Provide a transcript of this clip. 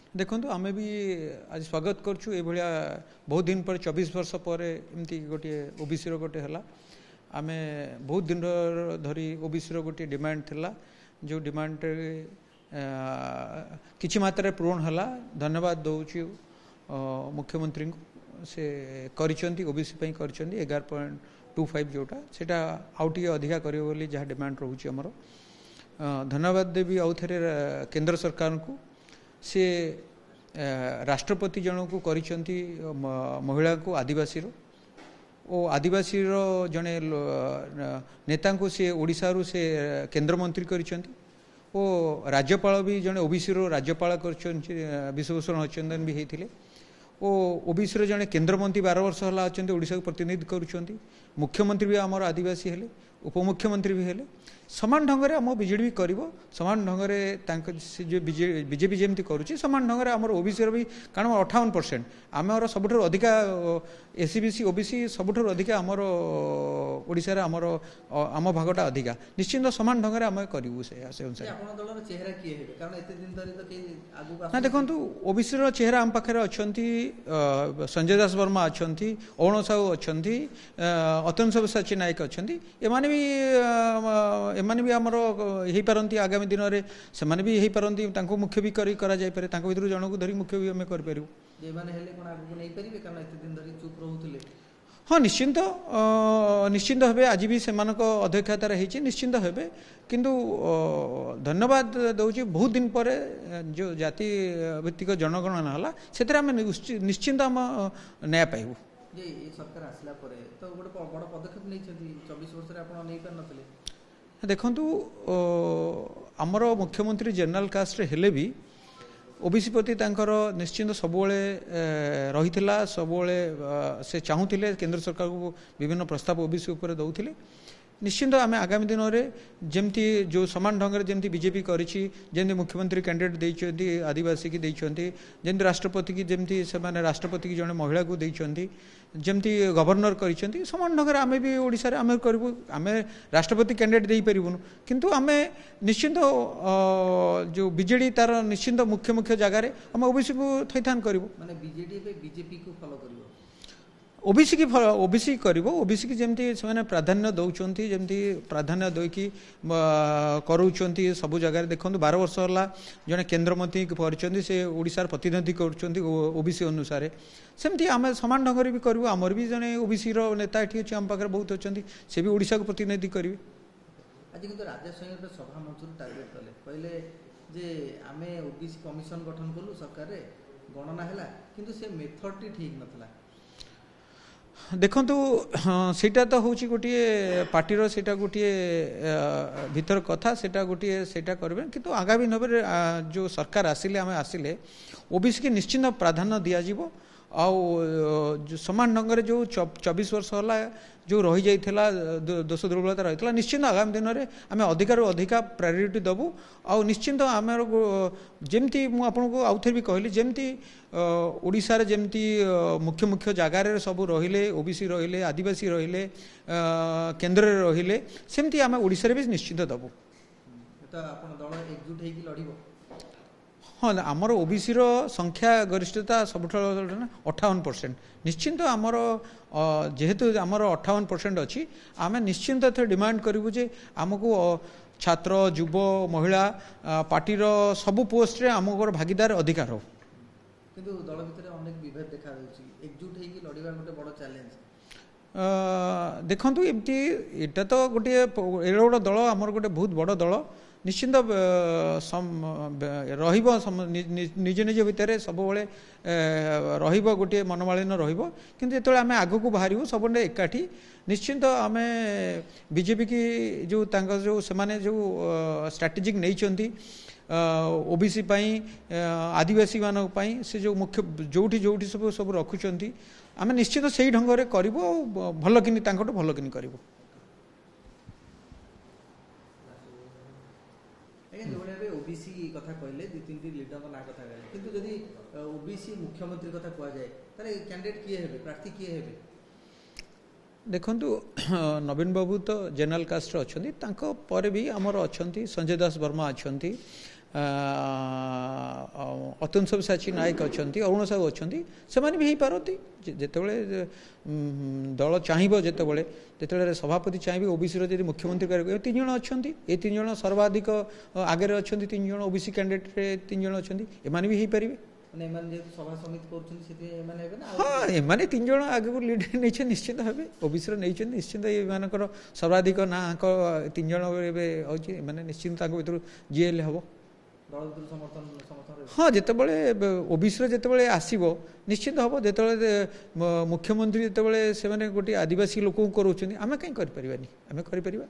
देखो आम भी आज स्वागत करूँ ये बहुत दिन पर 24 वर्ष पर एमती गोटे ओबीसी गोटे है आम बहुत दिन धरी ओबीसी गोटे डिमांड थिला जो डिमांड किछि मात्रा पूरण है धन्यवाद दौचु मुख्यमंत्री को से करिसेंती ओबीसी पई करिसेंती 11.25 जोटा सेटा आउटी अधिका करियो बोली जहाँ डिमांड रोचे आमर धन्यवाद देवी आउ थे केंद्र सरकार को से राष्ट्रपति जन को करिसेंती महिला को आदिवासी रो ओ आदिवासी रो जने नेता को से ओडिशा रो से केंद्र मंत्री करिसेंती ओ राज्यपाल भी जने ओबीसी रो राज्यपाल करिसेंती विश्वभूषण हरिचंदन भी हेतिले ओ ओबीसी रो जने केंद्र मंत्री 12 वर्ष हला अछंती ओडिशा को प्रतिनिधित्व करुछंती मुख्यमंत्री भी आमर आदिवासी हेले उपमुख्यमंत्री भी हेले समान ढंग से आम बीजेडी भी कर समान ढंग से जो बीजेपी जमी करुच्ची समान ढंग से आमर ओबीसी भी कारण 58% आमर सबुठ अधिका एससीबीसी ओबीसी सबुठ अधिका आमर ओडिशा रे आमर आम भागटा अधिका निश्चिंत समान ढंग से आम करूँ से अनुसार ना देखो ओबीसी चेहरा आम पाखे अच्छा संजय दास वर्मा अच्छा अरुण साहू अच्छा अतन सब्यसाची नायक अच्छा एमाने भी एमाने भी आमर हो पारती आगामी दिन में से भी हो पारती मुख्य भी करा जाय पारे भर जन को धरी मुख्य भी आम कर हाँ निश्चिंत निश्चिंत भाव आज भी से अध्यक्षतार निश्चिंत हे किंतु धन्यवाद दौची बहुत दिन पर जो जाति भित्तिक जनगणना है से निश्चिंत आम न्याय पाइबू जे सरकार आसला परे तो गोटे बड़ पदक्षेप नहीं 24 वर्ष रे आपण नहीं पार नथले देखु आमर मुख्यमंत्री जनरल कास्ट हेले भी ओबीसी प्रति निश्चिंत सबुले रही सबुले से चाहूले केंद्र सरकार को विभिन्न प्रस्ताव ओबीसी उपर दौले निश्चिंत आम आगामी दिन में जमती जो समान ढंग से जमती बीजेपी करी मुख्यमंत्री कैंडिडेट देइछंती आदिवासी की देइछंती जमती राष्ट्रपति की जमती से राष्ट्रपति की जड़े महिला को देइछंती जमती गवर्नर करिसेंती समान ढंग से आम भी ओडिशा रे आम करूँ आम राष्ट्रपति कैंडिडेट दे पारिबुनु किंतु आम निश्चिंत जो बीजेडी तार निश्चिंत मुख्य मुख्य जगार आम ओबीसी को थैथान करूँ माने बीजेडी पे बीजेपी को फॉलो करिवो ओबीसी कर ओबीसी की जमती से प्राधान्य दौरान जमती प्राधान्य देकी कराउछंती सब जगह देखो 12 वर्ष है जड़े केन्द्रमंत्री कर से ओडिशार प्रतिनिधि कर ओबीसी अनुसार सेमती आम समान ढंग भी करूँ आमर भी जड़े ओबीसी नेता ये अच्छे आम पाखे बहुत अच्छा से भी ओडिशा को प्रतिनिधि करेंगे आज किंतु राज्य सभा मंच टार्गेट कले कहले जे आमे ओबीसी कमिशन गठन कलु सरकार रे गणना हैला किंतु से मेथड टी ठीक नथला देखु सेटा तो हूँ गोटे पार्टीर सेटा गोटे भीतर कथा सेटा गोटे सेटा करें किंतु आगामी नंबर जो सरकार आसिले आम आसिले ओबीसी की निश्चिंत प्राधान्य दिज्व आउ जो समान ढंग से जो 24 वर्ष है जो रही जाइथिला दोष दुर्बलता रही निश्चिंत आगामी दिन में आम अधिकार अधिका प्रायोरिटी दबू आउ निश्चिंत आम जमती मुझे आउ थे भी कहली जमती ओडिशा रे जमती मुख्य मुख्य जगार सब रहिले ओबीसी रहिले आदिवासी रहिले केंद्र रहिले सेमती आम ओडिशा रे भी निश्चिंत दबू दल एकजुट होगी लड़ब हाँ आमर ओबीसी संख्या गरिष्ठता सबुठ 58% निश्चिंत आमर जेहेतु आमर 58% अच्छी आम निश्चिंत डिमांड करूँ जे आमको छात्र युव महिला पार्टीर सबू पोस्ट रे आमको भागीदार अधिकार हो किंतु दल भितर अनेक विभेद देखा एकजुट होगी लड़वा गोटे बड़ चैलेंज देखु एमती एटा तो गोटे गोटे दल आमर गोटे बहुत बड़ दल निश्चिंत निज निज भितर सब गोटे मनमालिन किंतु जो आम आग को बाहर सब एकाठी निश्चिंत आम बीजेपी की जो जो से जो स्ट्राटेजिक नहीं ओबीसी आदिवासी मान से जो मुख्य जोठी जोठी सब सब रखुंट आम निश्चित से ढंग से करूँ भल कि भल कि करूँ ओबीसी कथा कहले दु तीन लीडर ना कथा कहले किंतु जदि ओबीसी मुख्यमंत्री कथा कह जाए तारे कैंडिडेट किए हेबे प्रार्थी किए हेबे देखंतु नवीन बाबू तो जनरल कास्ट अच्छी पर भी आमर अच्छा संजय दास वर्मा अच्छा ଅତୁଲ ସବ୍ୟସାଚୀ ନାୟକ ଅଛନ୍ତି, ଅରୁଣ ସାହୁ ଅଛନ୍ତି, ସେମାନେ ବି ହେଇପାରନ୍ତି। ଯେତେବେଳେ ଦଳ ଚାହିଁବ, ଯେତେବେଳେ ସଭାପତି ଚାହିଁବେ ଓବିସିର ଯଦି ମୁଖ୍ୟମନ୍ତ୍ରୀ କରିବେ, 3 ଜଣ ଅଛନ୍ତି, ଏ 3 ଜଣ ସର୍ବାଧିକ ଆଗରେ ଅଛନ୍ତି, 3 ଜଣ ଓବିସି କ୍ୟାଣ୍ଡିଡେଟ୍ରେ 3 ଜଣ ଅଛନ୍ତି, ଏମାନେ ବି ହେଇପାରିବେ। ମାନେ ଏମାନେ ଯେହେତୁ ସଭା ସମିତି କରୁଛନ୍ତି ସେଥିପାଇଁ ଏମାନେ ହେବେ ନା? ହଁ, ଏମାନେ 3 ଜଣ ଆଗକୁ ଲିଡ୍ ନେଇଛନ୍ତି, ନିଶ୍ଚିନ୍ତ ହେବେ, ଓବିସିର ନେଇଛନ୍ତି, ନିଶ୍ଚିନ୍ତ ଏମାନଙ୍କର ସର୍ବାଧିକ ନାଁଙ୍କ 3 ଜଣ ଏବେ ହେଉଛି, ଏମାନେ ନିଶ୍ଚିନ୍ତ ତାଙ୍କ ଭିତରୁ ଯିଏ ହେଲେ ହେବ। ଦଳ ଭିତରୁ ସମର୍ଥନ ହଁ, ଯେତେବେଳେ ଓବିସିର ଯେତେବେଳେ ଆସିବ ନିଶ୍ଚିନ୍ତ ହେବ। ଯେତେବେଳେ ମୁଖ୍ୟମନ୍ତ୍ରୀ ଯେତେବେଳେ ସେମାନେ ଗୋଟିଏ ଆଦିବାସୀ ଲୋକଙ୍କୁ କରାଉଛନ୍ତି, ଆମେ କାହିଁ କରିପାରିବାନି, ଆମେ କରିପାରିବା।